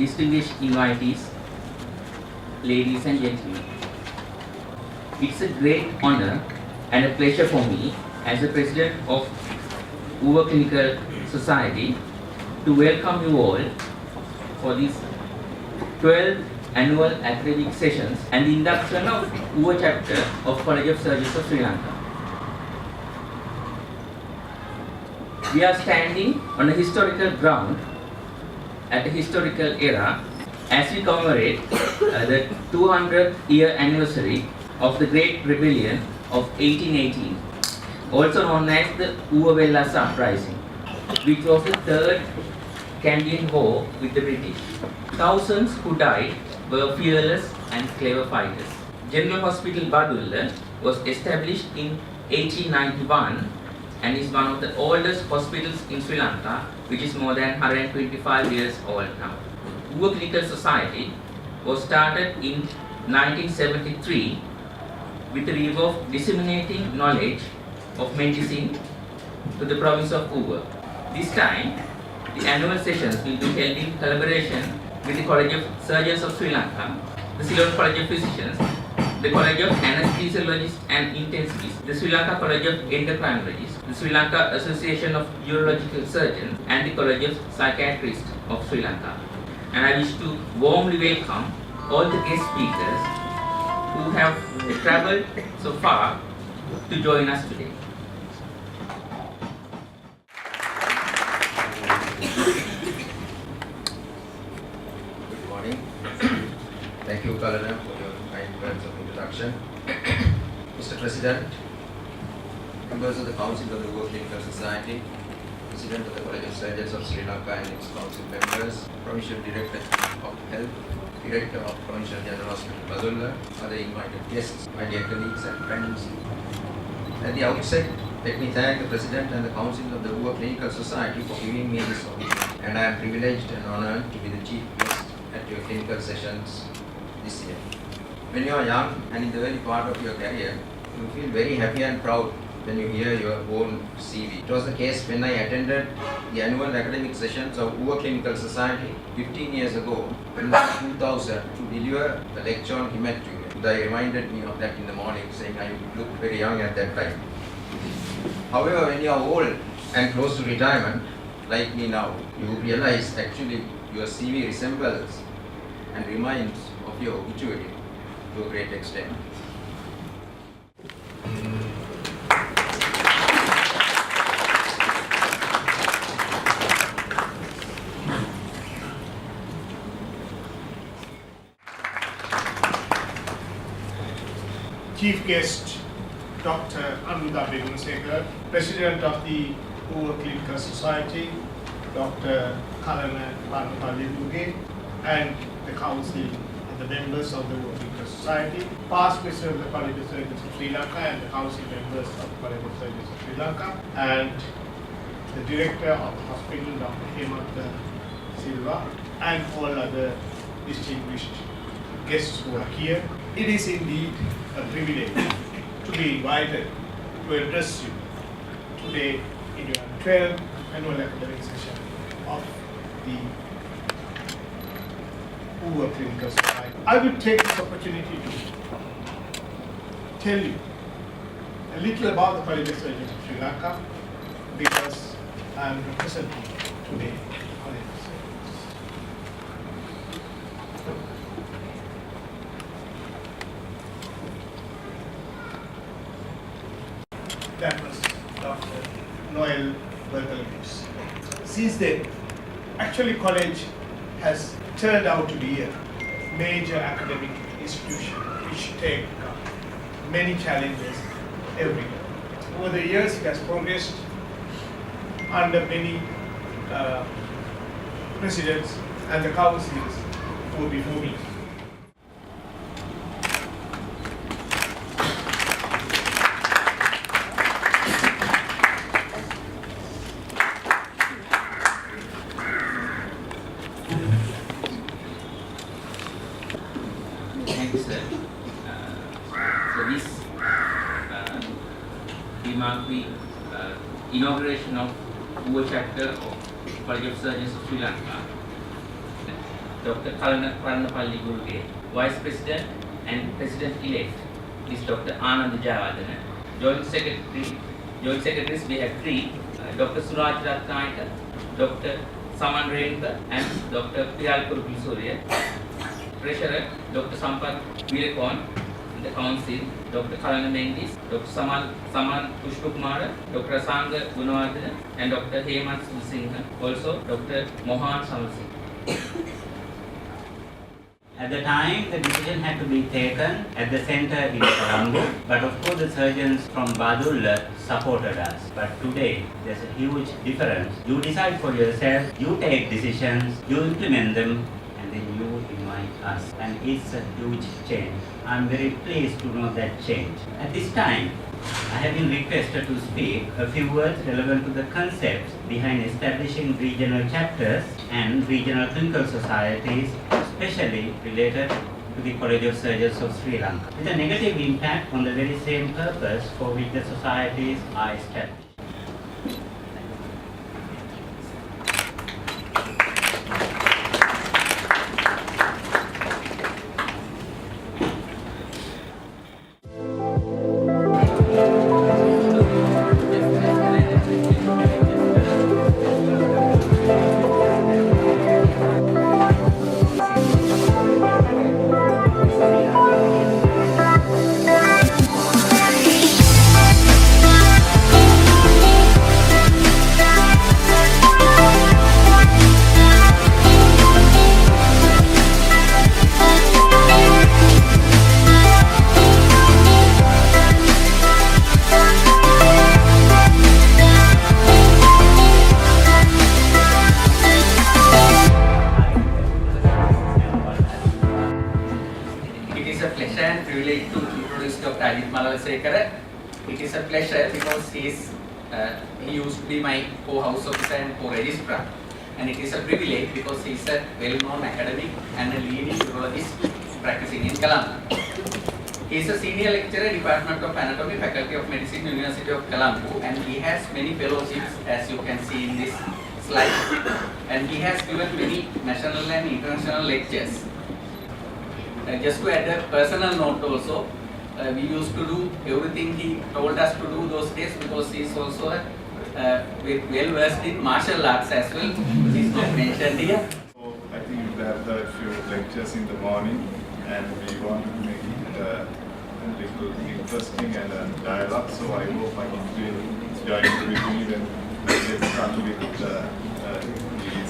distinguished invitees, ladies and gentlemen. It's a great honor and a pleasure for me as the President of UVA Clinical Society to welcome you all for this 12th annual academic sessions and the induction of UVA chapter of College of Surgeons of Sri Lanka. We are standing on a historical ground at a historical era as we commemorate the 200th year anniversary of the Great Rebellion of 1818, also known as the Uva-Vella's Uprising, which was the third Kandyan War with the British. Thousands who died were fearless and clever fighters. General Hospital Badulla was established in 1891 and is one of the oldest hospitals in Sri Lanka, which is more than 125 years old now. UVA Clinical Society was started in 1973 with the aim of disseminating knowledge of medicine to the province of UVA. This time, the annual sessions will be held in collaboration with the College of Surgeons of Sri Lanka, the Ceylon College of Physicians, the College of Anesthesiologists and Intensivists, the Sri Lanka College of Endocrinologists, the Sri Lanka Association of Urological Surgeons, and the College of Psychiatrists of Sri Lanka. And I wish to warmly welcome all the guest speakers who have travelled so far to join us today. Good morning. Thank you, Kalana, for your kind words of introduction. Mr. President, members of the Council of the UVA Clinical Society, President of the College of Surgeons of Sri Lanka and its council members, Provincial Director of Health, Director of Provincial General Hospital Badulla, other invited guests, my dear colleagues and friends. At the outset, let me thank the President and the Council of the UVA Clinical Society for giving me this opportunity, and I am privileged and honoured to be the chief guest at your clinical sessions this year. When you are young and in the early part of your career, you feel very happy and proud when you hear your own CV. It was the case when I attended the annual academic sessions of UVA Clinical Society 15 years ago in 2000 to deliver a lecture on hematology. They reminded me of that in the morning, saying I looked very young at that time. However, when you are old and close to retirement, like me now, you realize actually your CV resembles and reminds of your obituary to a great extent. Chief guest, Dr. Anuda Begunsekar, President of the UVA Clinical Society, Dr. Kalana Panupalliduge, and the Council and the members of the UVA Clinical Society, past President of the College of Surgeons of Sri Lanka and the Council members of the College of Surgeons of Sri Lanka, and the Director of the hospital, Dr. Hemanta Silva, and all other distinguished guests who are here. It is indeed a privilege to be invited to address you today in your 12th annual academic session of the UVA Clinical Society. I will take this opportunity to tell you a little about the College of Surgeons of Sri Lanka because I am representing today College of Surgeons. That was Dr. Noel Berthelmuse. Since then, actually college has turned out to be a major academic institution which takes many challenges every year. Over the years, it has progressed under many presidents and the councils who before me. Thank you, sir. So this remark the inauguration of UVA chapter of College of Surgeons of Sri Lanka. Dr. Kalana Paranapalli Guruge. Vice President and President-elect is Dr. Anand Jayawardena. Joint Secretaries we have three, Dr. Suraj Ratnayaka, Dr. Saman Renuka and Dr. Priyal Kurupil. Treasurer Dr. Sampath Virakon. The Council, Dr. Kalana Mendis, Dr. Saman Pushpakumara, Dr. Asanga Gunawardena and Dr. Hemant Singha, also Dr. Mohan Samasingh. At the time, the decision had to be taken at the center in Colombo, but of course the surgeons from Badulla supported us. But today, there's a huge difference. You decide for yourself, you take decisions, you implement them, and then you invite us. And it's a huge change. I'm very pleased to know that change. At this time, I have been requested to speak a few words relevant to the concepts behind establishing regional chapters and regional clinical societies, especially related to the College of Surgeons of Sri Lanka, with a negative impact on the very same purpose for which the societies are established. It is a pleasure because he used to be my co-house officer and co-registrar, and it is a privilege because he is a well-known academic and a leading urologist practicing in Colombo. He is a senior lecturer, Department of Anatomy, Faculty of Medicine, University of Colombo, and he has many fellowships, as you can see in this slide, and he has given many national and international lectures. Just to add a personal note also, we used to do everything he told us to do those days because he is also well versed in martial arts as well, which is not mentioned here. So I think you have heard a few lectures in the morning, and we want to make it a little interesting and a dialogue. So I hope I will join with me when we get started with the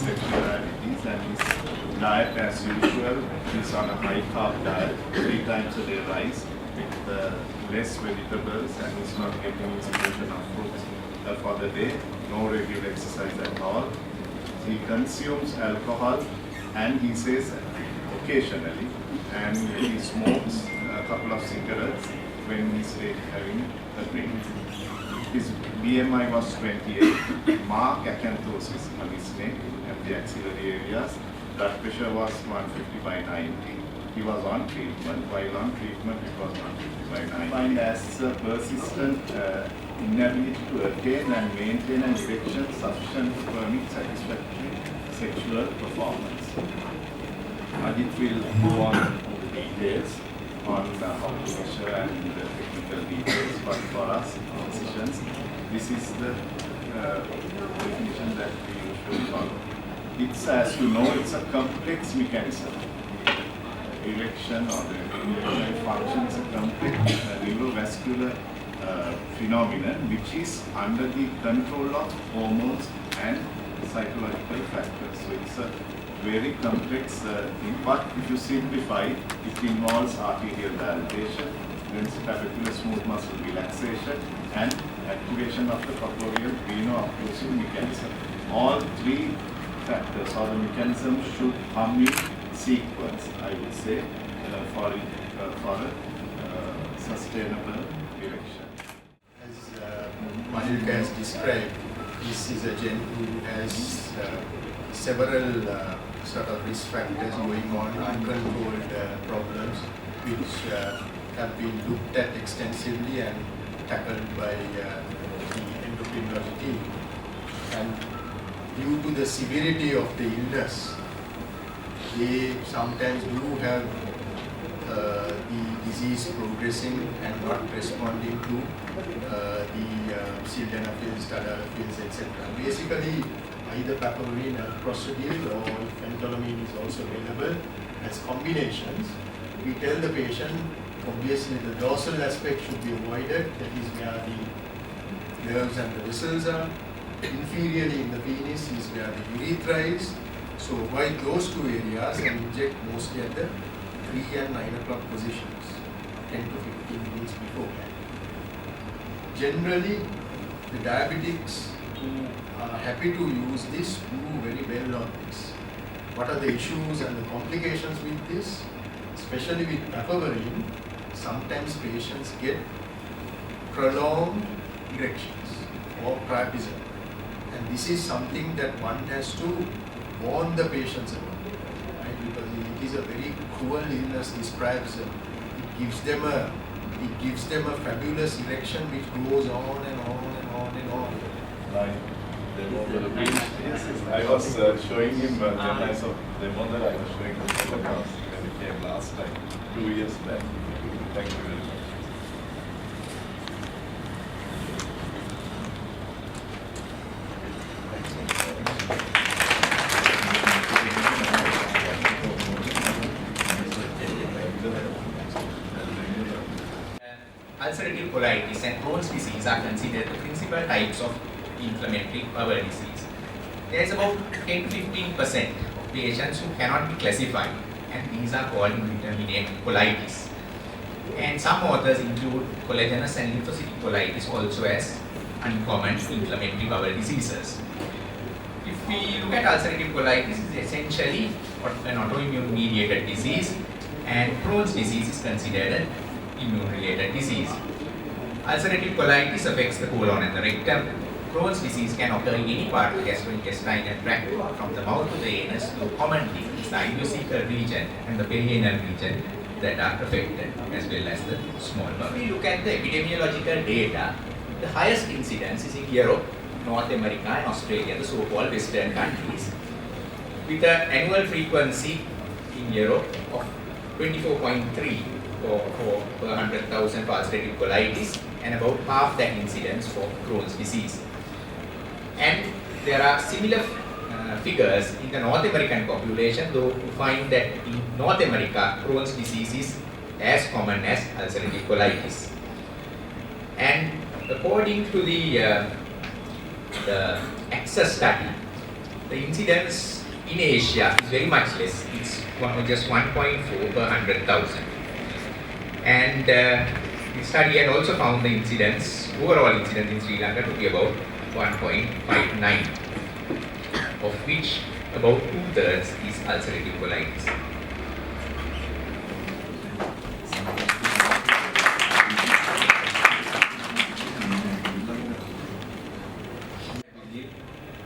sexualities and his diet as usual. He's on a high carb diet, 3 times a day rice, with less vegetables, and he's not getting his portion of fruits for the day, no regular exercise at all. He consumes alcohol, and he says occasionally, and he smokes a couple of cigarettes when he's having a drink. His BMI was 28, marked acanthosis on his neck and the axillary areas. Blood pressure was 150/90. He was on treatment. While on treatment, it was 150/90. Defined as a persistent inability to attain and maintain an erection sufficient to permit satisfactory sexual performance. Ajit will go on to the details on how to measure and the technical details, but for us physicians, this is the definition that we usually follow. It's, as you know, it's a complex mechanism. Erection or the erectile function is a complex neurovascular phenomenon which is under the control of hormones and psychological factors. So it's a very complex thing, but if you simplify it, it involves arterial dilatation, then trabecular smooth muscle relaxation, and activation of the corporeal veno-occlusive mechanism. All 3 factors or the mechanism should come in sequence, I would say, for a sustainable erection. As Malika has described, this is a gen who has several sort of risk factors going on, uncontrolled problems, which have been looked at extensively and tackled by the endocrinology team. And due to the severity of the illness, they sometimes do have the disease progressing and not responding to the sildenafil, tadalafil, etc. Basically, either papaverine and prostagil or phentolamine is also available as combinations. We tell the patient, obviously the dorsal aspect should be avoided, that is where the nerves and the vessels are. Inferiorly in the penis is where the urethra is. So avoid those two areas and inject mostly at the 3 and 9 o'clock positions, 10 to 15 minutes beforehand. Generally, the diabetics who are happy to use this do very well on this. What are the issues and the complications with this? Especially with papaverine, sometimes patients get prolonged erections or priapism. And this is something that one has to warn the patients about, right? Because it is a very cruel illness, this priapism. It gives them a fabulous erection which goes on and on and on and on. Like, I was showing him, then I saw the one that I was showing him photographs when he came last time, 2 years back. Thank you very much. Ulcerative colitis and Crohn's disease are considered the principal types of inflammatory bowel disease. There is about 10 to 15% of patients who cannot be classified, and these are called indeterminate colitis. And some authors include collagenous and lymphocytic colitis also as uncommon inflammatory bowel diseases. If we look at ulcerative colitis, it is essentially an autoimmune mediated disease, and Crohn's disease is considered an immune-related disease. Ulcerative colitis affects the colon and the rectum. Crohn's disease can occur in any part of the gastrointestinal tract, from the mouth to the anus, though commonly it's the ileocecal region and the perianal region that are affected, as well as the small bowel. If we look at the epidemiological data, the highest incidence is in Europe, North America and Australia, the so-called Western countries, with an annual frequency in Europe of 24.3 for per 100,000 for ulcerative colitis, and about half that incidence for Crohn's disease. And there are similar figures in the North American population, though you find that in North America, Crohn's disease is as common as ulcerative colitis. And according to the Access study, the incidence in Asia is very much less. It's just 1.4 per 100,000. And the study had also found the incidence, overall incidence in Sri Lanka to be about 1.59, of which about 2/3 is ulcerative colitis.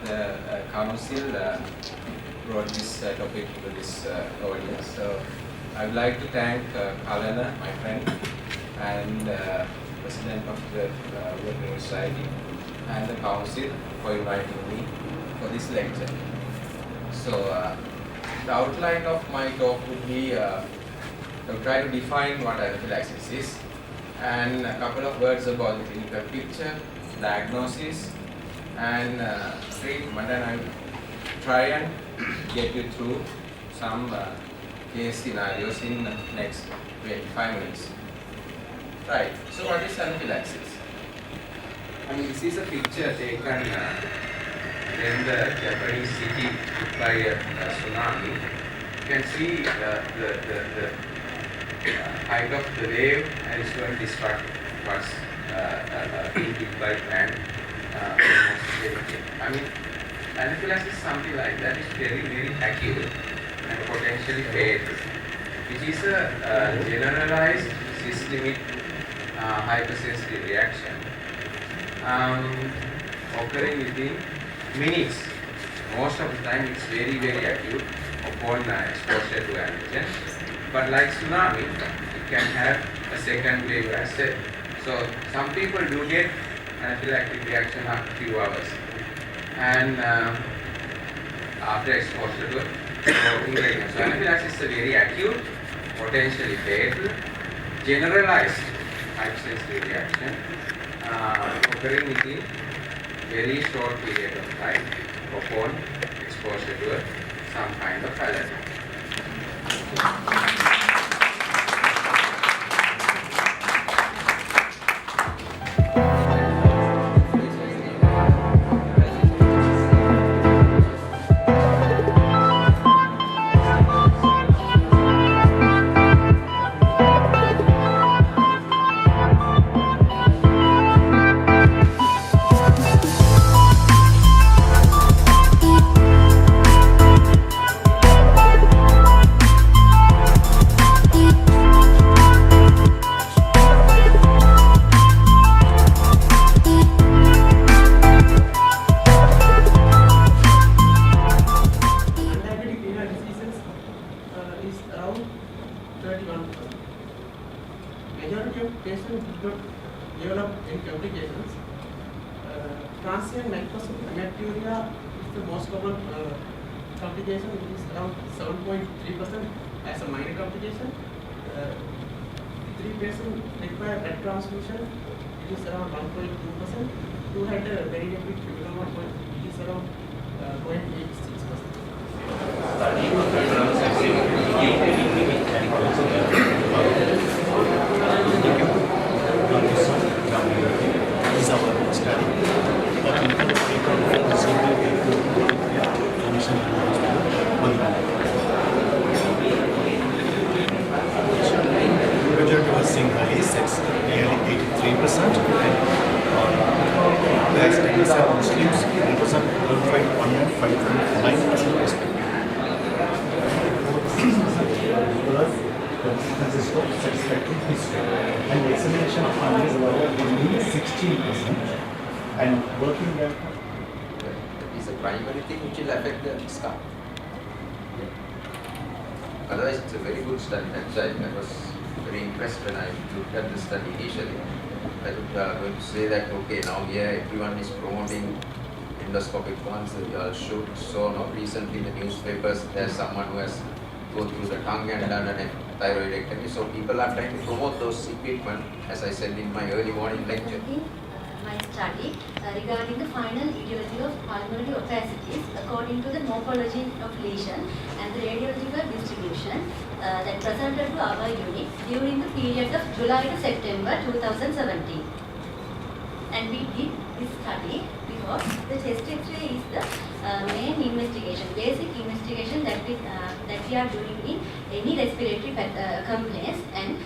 The council brought this topic to this audience. So I would like to thank Kalana, my friend, and President of the Working Society, and the council for inviting me for this lecture. So the outline of my talk would be I'll try to define what anaphylaxis is, and a couple of words about the clinical picture, diagnosis, and treatment, and I'll try and get you through some case scenarios in the next 25 minutes. Right, so what is anaphylaxis? I mean, this is a picture taken in the Japanese city by a tsunami. You can see the height of the wave, and it's going to disrupt what's being hit by land. I mean, anaphylaxis is something like that. It's very, very acute and potentially fatal, which is a generalized systemic hypersensitive reaction occurring within minutes. Most of the time it's very, very acute upon exposure to antigen. But like tsunami, it can have a second wave as well. So some people do get anaphylactic reaction after a few hours. And after exposure to So anaphylaxis is a very acute, potentially fatal, generalized hypersensitivity reaction occurring within very short period of time upon exposure to some kind of allergen. Diabetic renal diseases is around 31%. Majority of patients do not develop any complications. Transient nitrosamine hematuria is the most common complication. It is around 7.3% as a minor complication. 3 patients require blood transfusion. It is around 1.2%. 2 had a very rapid urinary point. It is around 0.86%. is our study. The clinical paper is related to Commission Majority was single sex, nearly 83%, and last studies are Muslims, 1% qualified, 1.59% respectively. Consists of satisfactory history and examination of families were only 16% and working there. That is a primary thing which will affect the scar. Otherwise, it's a very good study. That's why I was very impressed when I looked at the study initially. I was going to say that, okay, now here everyone is promoting endoscopic ones. You all should. So now recently in the newspapers, there's someone who has gone through the tongue and done a thyroidectomy. So people are trying to promote those equipment, as I said in my early morning lecture. My study regarding the final etiology of pulmonary opacities according to the morphology of lesion and the radiological distribution that presented to our unit during the period of July to September 2017. And we did this study because the chest X-ray is the main investigation, basic investigation that we are doing in any respiratory complaints, and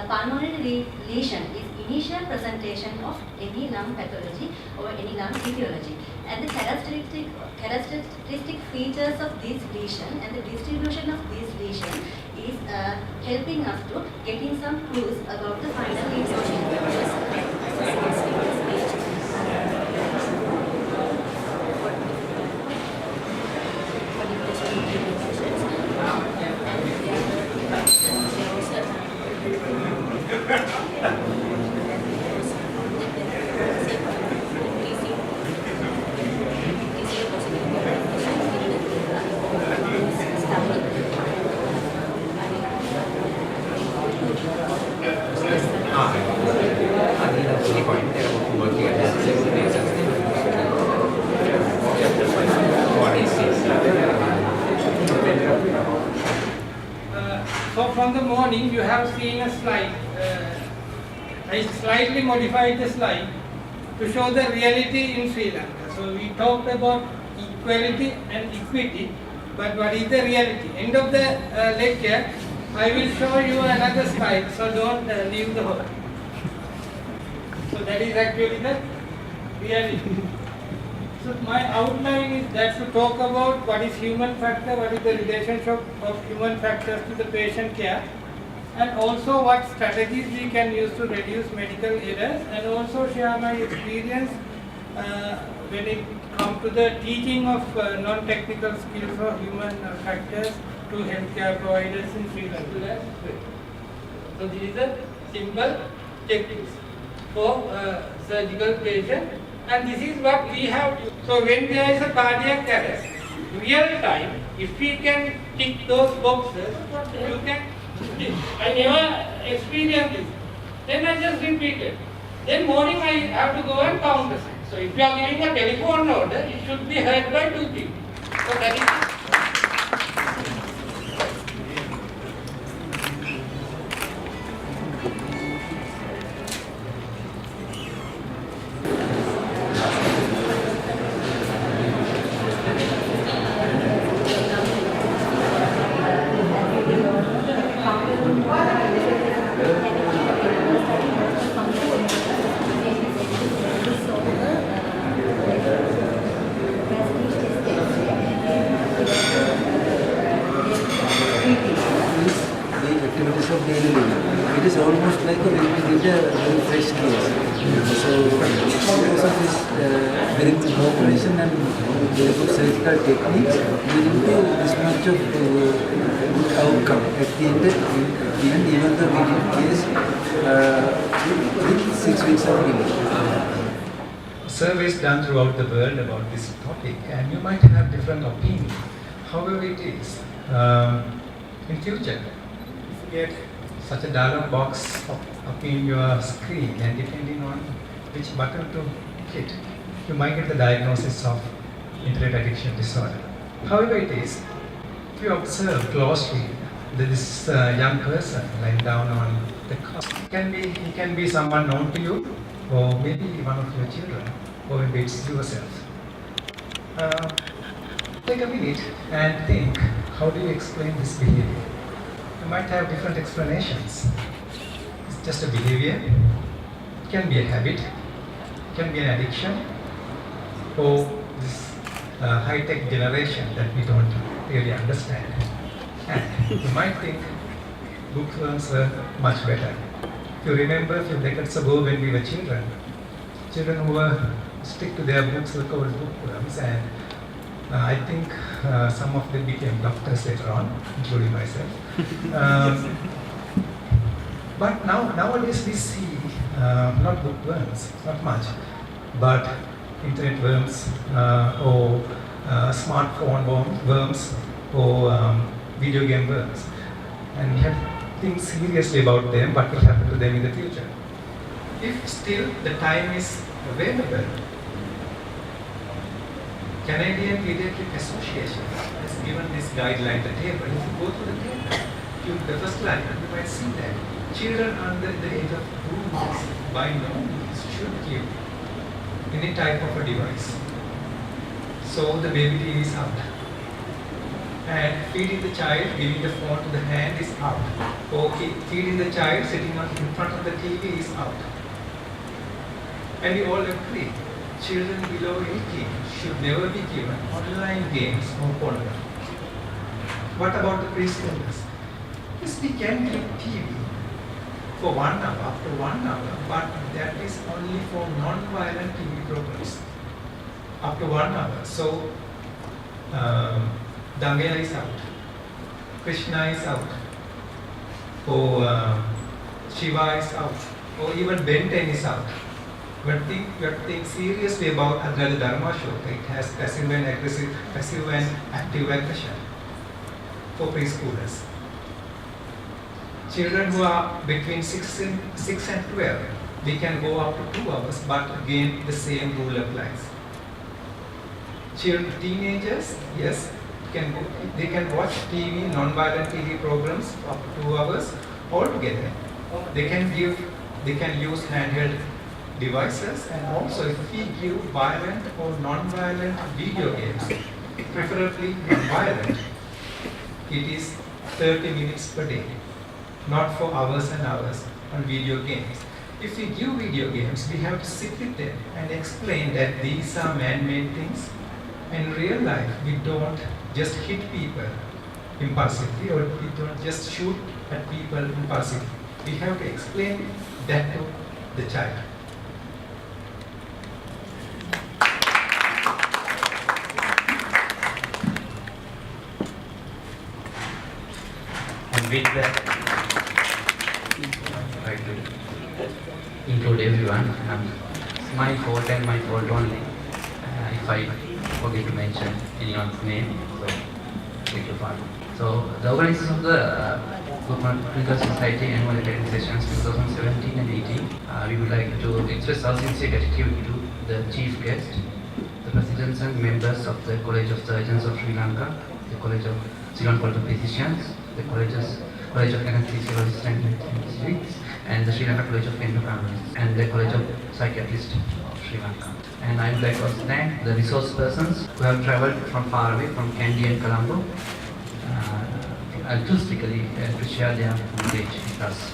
pulmonary lesion is initial presentation of any lung pathology or any lung etiology. And the characteristic features of this lesion and the distribution of this lesion is helping us to getting some clues about the final etiology. So from the morning you have seen a slide. I slightly modified the slide to show the reality in Sri Lanka. So we talked about equality and equity, but what is the reality? End of the lecture, I will show you another slide, so don't leave the hall. So that is actually the reality. So my outline is that to talk about what is human factor, what is the relationship of human factors to the patient care, and also what strategies we can use to reduce medical errors, and also share my experience when it comes to the teaching of non-technical skills for human factors to healthcare providers in Sri Lanka. So this is a simple checklist for surgical patient, and this is what we have. So when there is a cardiac arrest, real time, if we can tick those boxes, you can. I never experienced this. Then I just repeated. Then morning I have to go and count the signs. So if you are giving a telephone order, it should be heard by 2 people. So that is it. The activities of daily living. It is almost like a very fresh case. So because of this very good operation and very good surgical techniques, leading to this much of good outcome at the end, even though we did case with 6 weeks of delay. Surveys done throughout the world about this topic, and you might have different opinion. However, it is in future, if you get such a dialog box up in your screen, and depending on which button to hit, you might get the diagnosis of internet addiction disorder. However, it is, if you observe closely this young person lying down on the couch, he can be someone known to you, or maybe one of your children, or maybe it's yourself. Take a minute and think, how do you explain this behavior? You might have different explanations. It's just a behavior, it can be a habit, it can be an addiction, or this high-tech generation that we don't really understand. And you might think bookworms were much better. If you remember a few decades ago when we were children who were stick to their books were called bookworms, and I think some of them became doctors later on, including myself. But nowadays we see not bookworms, not much, but internet worms or smartphone worms or video game worms. And we have to think seriously about them, what will happen to them in the future. If still the time is available, Canadian Pediatric Association has given this guideline, the table. If you go to the table, the first line, you might see that children under the age of 2 months by no means should give any type of a device. So the baby TV is out. And feeding the child, giving the phone to the hand is out. Or feeding the child sitting in front of the TV is out. And we all agree, children below 18 should never be given online games or pornography. What about the preschoolers? Yes, we can give TV for 1 hour, after 1 hour, but that is only for non-violent TV programs. After 1 hour. So, Dangaya is out, Krishna is out, or Shiva is out, or even Ben 10 is out. But we have to think seriously about Advaita Dharma Shoka. It has passive and active aggression for preschoolers. Children who are between 6 and 12, we can go up to 2 hours, but again the same rule applies. Teenagers, yes, they can watch TV, non-violent TV programs up to 2 hours altogether. They can use handheld devices, and also if we give violent or non-violent video games, preferably non-violent, it is 30 minutes per day, not for hours and hours on video games. If we give video games, we have to sit with them and explain that these are man-made things. In real life, we don't just hit people impulsively, or we don't just shoot at people impulsively. We have to explain that to the child. And with that, I try to include everyone. My fault and my fault only. If I forget to mention anyone's name, so take your pardon. So So the organizers of the Clinical Society Annual Academic Sessions 2017 and 18, we would like to express our sincere gratitude to the chief guest, the presidents and members of the College of Surgeons of Sri Lanka, the College of Ceylon College of Physicians, the College of Anesthesiologists and Anesthetists, and the Sri Lanka College of Endocrinologists, and the College of Psychiatrists of Sri Lanka. And I would like to also thank the resource persons who have travelled from far away, from Kandy and Colombo, altruistically to share their knowledge with us.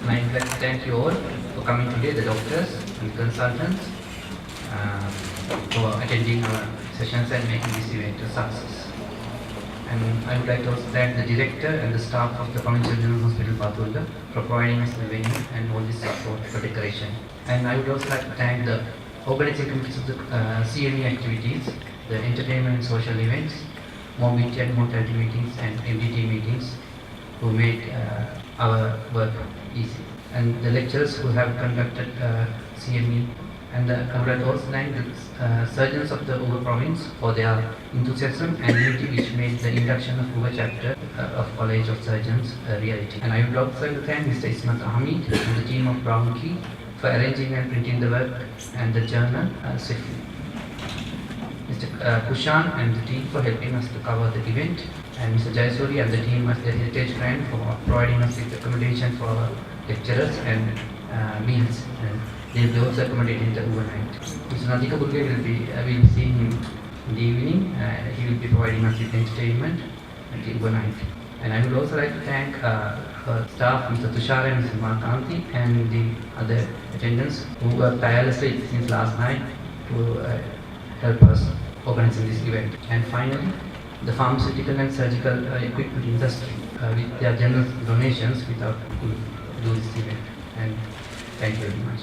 And I would like to thank you all for coming today, the doctors and consultants, for attending our sessions and making this event a success. And I would like to also thank the director and the staff of the Provincial General Hospital Badulla for providing us the venue and all this support for decoration. And I would also like to thank the organizing committees of the CME activities, the entertainment and social events, morbidity and mortality meetings and MDT meetings, who made our work easy. And the lecturers who have conducted CME, and I would like to also thank the surgeons of the Uva province for their enthusiasm and unity which made the induction of Uva chapter of College of Surgeons a reality. And I would also like to thank Mr. Ismat Hamid and the team of Brown Key for arranging and printing the work and the journal safely. Mr. Kushan and the team for helping us to cover the event, and Mr. Jayasuri and the team as the Heritage Grant for providing us with accommodation for our lecturers and meals. And they will be also accommodated overnight. Mr. Nadika Burge will be seeing him in the evening. He will be providing us with entertainment until overnight. And I would also like to thank our staff, Mr. Tushar and Mr. Markanti, and the other attendants who worked tirelessly since last night to help us organizing this event. And finally, the pharmaceutical and surgical equipment industry with their generous donations without could do this event. And thank you very much.